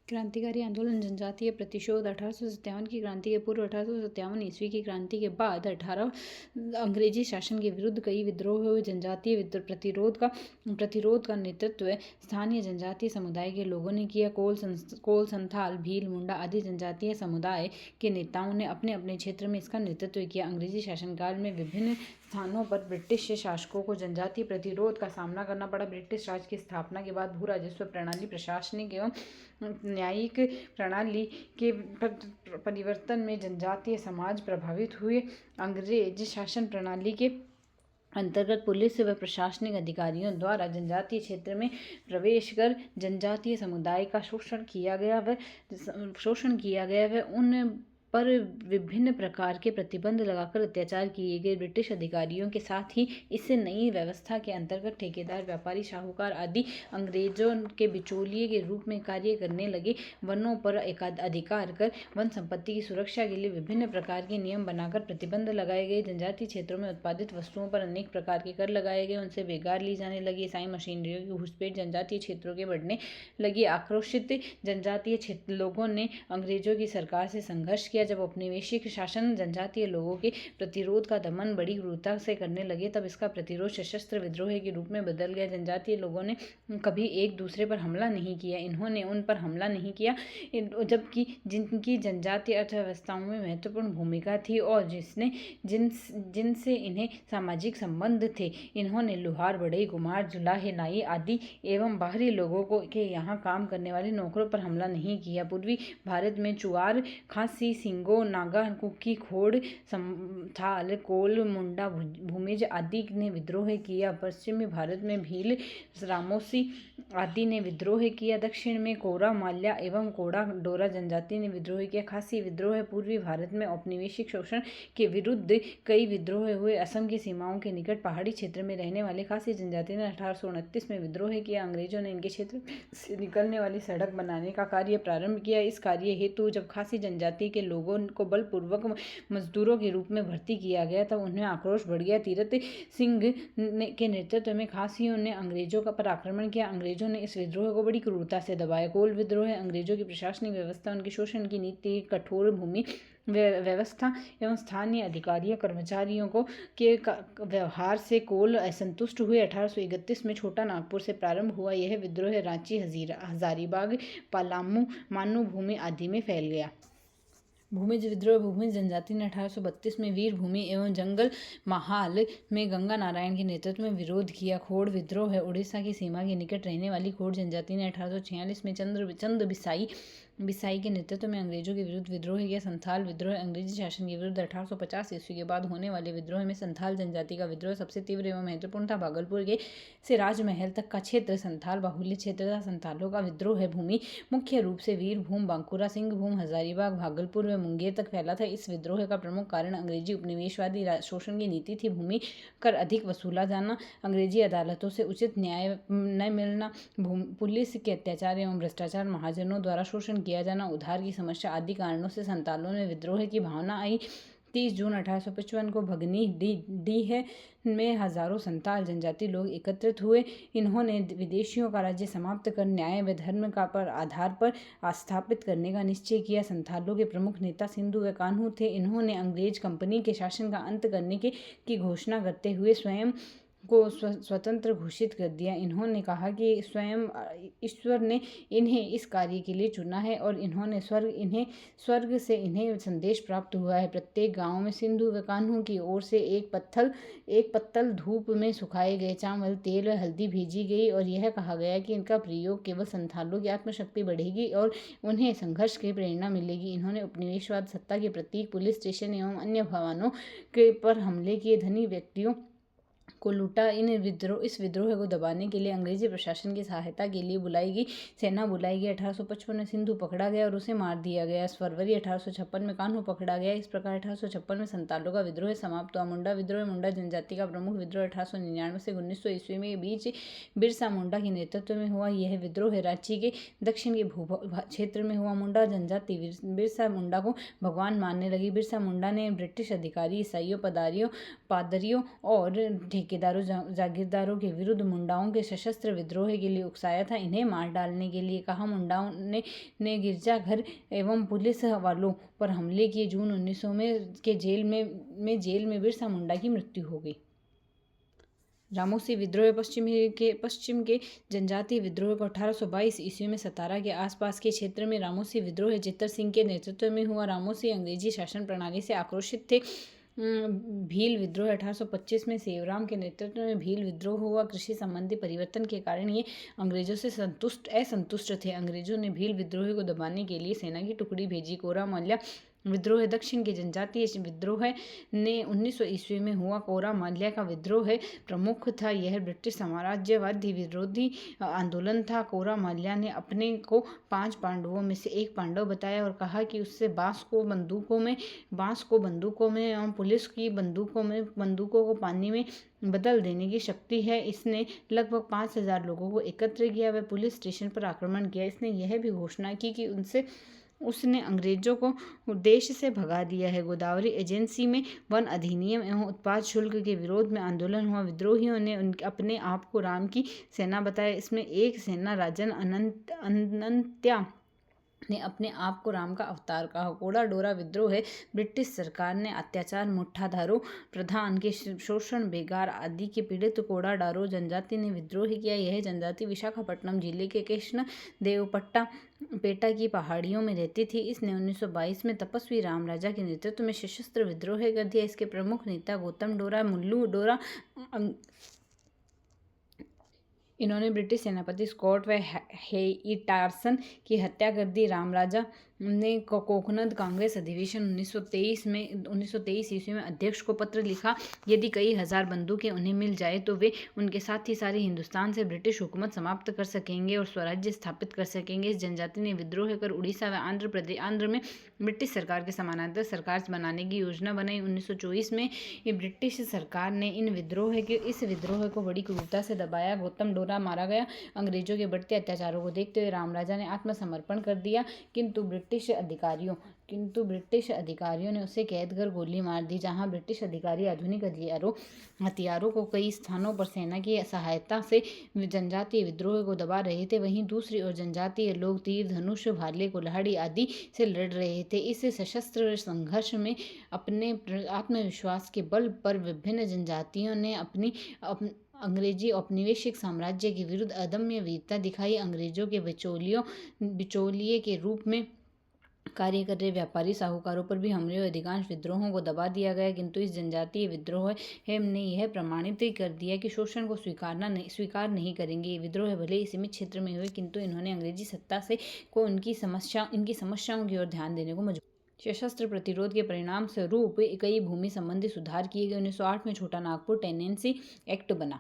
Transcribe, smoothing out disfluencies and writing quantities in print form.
क्रांतिकारी आंदोलन जनजातीय प्रतिशोध 1857 की क्रांति के पूर्व 1857 ईस्वी की क्रांति के बाद 18 अंग्रेजी शासन के विरुद्ध कई विद्रोह हुए। जनजातीय प्रतिरोध का नेतृत्व स्थानीय जनजातीय समुदाय के लोगों ने किया। कोल, संथाल, भील, मुंडा आदि जनजातीय समुदाय के नेताओं ने अपने अपने क्षेत्र में इसका नेतृत्व किया। अंग्रेजी शासनकाल में विभिन्न स्थानों पर ब्रिटिश शासकों को जनजातीय प्रतिरोध का सामना करना पड़ा। ब्रिटिश राज की स्थापना के बाद भू राजस्व प्रणाली, प्रशासनिक एवं न्यायिक प्रणाली के परिवर्तन में जनजातीय समाज प्रभावित हुए। अंग्रेज शासन प्रणाली के अंतर्गत पुलिस व प्रशासनिक अधिकारियों द्वारा जनजातीय क्षेत्र में प्रवेश कर जनजातीय समुदाय का शोषण किया गया व उन पर विभिन्न प्रकार के प्रतिबंध लगाकर अत्याचार किए गए। ब्रिटिश अधिकारियों के साथ ही इससे नई व्यवस्था के अंतर्गत ठेकेदार, व्यापारी, साहूकार आदि अंग्रेजों के बिचौलिए के रूप में कार्य करने लगे। वनों पर अधिकार कर वन संपत्ति की सुरक्षा के लिए विभिन्न प्रकार के नियम बनाकर प्रतिबंध लगाए गए। जनजातीय क्षेत्रों में उत्पादित वस्तुओं पर अनेक प्रकार के कर लगाए गए, उनसे बेगार ली जाने लगी। ईसाई मशीनरियों की घुसपैठ जनजातीय क्षेत्रों के बढ़ने लगी। आक्रोशित जनजातीय लोगों ने अंग्रेजों की सरकार से संघर्ष किया। जब औपनिवेशिक शासन जनजातीय लोगों के प्रतिरोध का दमन बड़ी क्रूरता से करने लगे, तब इसका प्रतिरोध सशस्त्र विद्रोह के रूप में बदल गया। जनजातीय लोगों ने कभी एक दूसरे पर हमला नहीं किया, इन्होंने उन पर हमला नहीं किया, जबकि जिनकी जनजातीय अर्थव्यवस्थाओं में महत्वपूर्ण भूमिका थी और जिनसे इन्हें सामाजिक संबंध थे, इन्होंने लुहार, बढ़ई, कुम्हार, जुलाहे, नाई आदि एवं बाहरी लोगों के यहाँ काम करने वाले नौकरों पर हमला नहीं किया। पूर्वी भारत में चुआर, खासी, सिंगो, नागा, कुकी, खोड़, संथाल, कोल, मुंडा, भूमिज आदि ने विद्रोह किया। पश्चिमी भारत में भील, रामोसी आदि ने विद्रोह किया। दक्षिण में कोरा, माल्या एवं कोड़ा डोरा जनजाति ने विद्रोह किया। खासी विद्रोह पूर्वी भारत में औपनिवेशिक शोषण के विरुद्ध कई विद्रोह हुए। असम की सीमाओं के निकट पहाड़ी क्षेत्र में रहने वाले खासी जनजाति ने 1829 में विद्रोह किया। अंग्रेजों ने इनके क्षेत्र से निकलने वाली सड़क बनाने का कार्य प्रारंभ किया। इस कार्य हेतु जब खासी जनजाति के लोगों को बलपूर्वक मजदूरों के रूप में भर्ती किया गया, तब उन्हें आक्रोश बढ़ गया। तीरथ सिंह के नेतृत्व में खासियों ने अंग्रेजों पर आक्रमण किया। अंग्रेजों ने इस विद्रोह को बड़ी क्रूरता से दबाया। कोल विद्रोह अंग्रेजों की प्रशासनिक व्यवस्था, उनके शोषण की नीति, कठोर भूमि व्यवस्था एवं स्थानीय अधिकारियों कर्मचारियों के व्यवहार से कोल असंतुष्ट हुए। 1831 में छोटा नागपुर से प्रारंभ हुआ यह विद्रोह रांची, हजारीबाग, पलामू, मानूभूमि आदि में फैल गया। भूमिज विद्रोह भूमिज जनजाति ने 1832 में वीरभूमि एवं जंगल महाल में गंगा नारायण के नेतृत्व में विरोध किया। खोड़ विद्रोह उड़ीसा की सीमा के निकट रहने वाली खोड़ जनजाति ने 1846 में चंद बिसाई के नेतृत्व में अंग्रेजों के विरुद्ध विद्रोह किया। संथाल विद्रोह अंग्रेजी शासन के विरुद्ध 1850 ईस्वी के बाद होने वाले विद्रोह में संथाल जनजाति का विद्रोह सबसे तीव्र एवं महत्वपूर्ण था। भागलपुर से राजमहल तक का क्षेत्र संथाल बाहुल्य क्षेत्र था। संथालों का विद्रोह है भूमि मुख्य रूप से वीरभूम, बांकुरा, सिंहभूम, हजारीबाग, भागलपुर व मुंगेर तक फैला था। इस विद्रोह का प्रमुख कारण अंग्रेजी उपनिवेशवादी शोषण की नीति थी। भूमि कर अधिक वसूला जाना, अंग्रेजी अदालतों से उचित न्याय न मिलना, पुलिस के अत्याचार एवं भ्रष्टाचार, महाजनों द्वारा शोषण किया जाना, उधार की समस्या आदि कारणों से संथालों में विद्रोह की भावना आई। 30 जून 1855 को भगनी डीह में हजारों संथाल जनजाति लोग एकत्रित हुए। इन्होंने विदेशियों का राज्य समाप्त कर न्याय व धर्म का पर आधार पर स्थापित करने का निश्चय किया। संथालों के प्रमुख नेता सिंधु व कान्हू थे। इन्होंने अंग्रेज कंपनी के शासन का अंत करने की घोषणा करते हुए स्वयं को स्वतंत्र घोषित कर दिया। इन्होंने कहा कि स्वयं ईश्वर ने इन्हें इस कार्य के लिए चुना है और स्वर्ग से इन्हें संदेश प्राप्त हुआ है। प्रत्येक गांव में सिंधु व कान्हू की ओर से एक पत्तल धूप में सुखाए गए चावल, तेल व हल्दी भेजी गई और यह कहा गया कि इनका प्रयोग केवल संथालों की आत्मशक्ति बढ़ेगी और उन्हें संघर्ष की प्रेरणा मिलेगी। इन्होंने उपनिवेशवाद सत्ता के प्रतीक, पुलिस स्टेशन एवं अन्य भवनों के पर हमले किए, धनी व्यक्तियों को लूटा। इस विद्रोह को दबाने के लिए अंग्रेजी प्रशासन की सहायता के लिए सेना बुलाई गई। 1855 में सिंधु पकड़ा गया और उसे मार दिया गया। फरवरी 1856 में कान्हू पकड़ा गया। इस प्रकार 1856 में संथालों का विद्रोह समाप्त हुआ। मुंडा विद्रोह मुंडा जनजाति का प्रमुख विद्रोह 1899 से 1900 ईस्वी में बीच बिरसा मुंडा के नेतृत्व में हुआ। यह विद्रोह रांची के दक्षिण के क्षेत्र में हुआ। मुंडा जनजाति बिरसा मुंडा को भगवान मानने लगी। बिरसा मुंडा ने ब्रिटिश अधिकारी, ईसाइयों, पादरियों और ठेकेदारों जागीरदारों के विरुद्ध मुंडाओं के सशस्त्र विद्रोह के लिए उकसाया था। इन्हें मार डालने के लिए कहा। मुंडाओं ने गिरजाघर एवं पुलिस वालों पर हमले किए। जून 1900 में जेल में बिरसा मुंडा की मृत्यु हो गई। रामोसी विद्रोह पश्चिम के जनजातीय विद्रोह को 1822 ईस्वी में सतारा के आसपास के क्षेत्र में रामोसी विद्रोह चित्तर सिंह के नेतृत्व में हुआ। रामोसी अंग्रेजी शासन प्रणाली से आक्रोशित थे। भील विद्रोह 1825 में सेवराम के नेतृत्व में भील विद्रोह हुआ। कृषि संबंधी परिवर्तन के कारण ये अंग्रेजों से असंतुष्ट थे। अंग्रेजों ने भील विद्रोह को दबाने के लिए सेना की टुकड़ी भेजी। कोरा माल्या विद्रोह दक्षिण के जनजातीय विद्रोह ने 1900 ईस्वी में हुआ। कोरा माल्या का विद्रोह प्रमुख था। यह ब्रिटिश साम्राज्यवादी विरोधी आंदोलन था। कोरा माल्या ने अपने को 5 पांडवों में से एक पांडव बताया और कहा कि उससे बांस को बंदूकों में एवं पुलिस की बंदूकों को पानी में बदल देने की शक्ति है। इसने लगभग 5000 लोगों को एकत्र किया। वह पुलिस स्टेशन पर आक्रमण किया। इसने यह भी घोषणा की कि उसने अंग्रेजों को देश से भगा दिया है। गोदावरी एजेंसी में वन अधिनियम एवं उत्पाद शुल्क के विरोध में आंदोलन हुआ। विद्रोहियों ने अपने आप को राम की सेना बताया। इसमें एक सेना राजन अनंत्या ने अपने आप को राम का अवतार कहा। कोड़ा डोरा विद्रोह है। ब्रिटिश सरकार ने अत्याचार, मुट्ठाधारों, प्रधान के शोषण, बेगार आदि के पीड़ित कोड़ा डारो जनजाति ने विद्रोह किया। यह जनजाति विशाखापट्टनम जिले के कृष्ण देवपट्टा पेटा की पहाड़ियों में रहती थी। इसने 1922 में तपस्वी राम राजा के नेतृत्व में सशस्त्र विद्रोह कर दिया। इसके प्रमुख नेता गौतम डोरा, मुल्लू डोरा इन्होंने ब्रिटिश सेनापति स्कॉट व हेईटारसन की हत्या कर दी। राम राजा ने कोकनद कांग्रेस अधिवेशन 1923 ईस्वी में अध्यक्ष को पत्र लिखा। यदि कई हजार बंदूकें उन्हें मिल जाए तो वे उनके साथ ही सारे हिंदुस्तान से ब्रिटिश हुकूमत समाप्त कर सकेंगे और स्वराज्य स्थापित कर सकेंगे। इस जनजाति ने विद्रोह कर उड़ीसा व आंध्र में ब्रिटिश सरकार के समानांतर सरकार बनाने की योजना बनाई। 1924 में ब्रिटिश सरकार ने इस विद्रोह को बड़ी क्रूरता से दबाया। गौतम डोरा मारा गया। अंग्रेजों के बढ़ते अत्याचारों को देखते हुए राम राजा ने आत्मसमर्पण कर दिया, किंतु ब्रिटिश अधिकारियों ने उसे कैद कर गोली मार दी। जहां ब्रिटिश अधिकारी आधुनिक हथियारों को कई स्थानों पर सेना की सहायता से जनजातीय विद्रोह को दबा रहे थे, वहीं दूसरी ओर जनजातीय लोग तीर धनुष, भाले, कुल्हाड़ी आदि से लड़ रहे थे। इस सशस्त्र संघर्ष में अपने आत्मविश्वास के बल पर विभिन्न जनजातियों ने अंग्रेजी औपनिवेशिक साम्राज्य के विरुद्ध अदम्य वीरता दिखाई। अंग्रेजों के बिचौलिए के रूप में कार्य कर रहे व्यापारी साहूकारों पर भी हमले और अधिकांश विद्रोहों को दबा दिया गया, किंतु इस जनजातीय विद्रोह ने यह प्रमाणित कर दिया कि शोषण को स्वीकार नहीं करेंगे। ये विद्रोह भले ही सीमित क्षेत्र में हुए, किंतु इन्होंने अंग्रेजी सत्ता को इनकी समस्याओं की ओर ध्यान देने को मजबूर। सशस्त्र प्रतिरोध के परिणाम स्वरूप कई भूमि संबंधी सुधार किए गए। 1908 में छोटा नागपुर टेनेंसी एक्ट बना।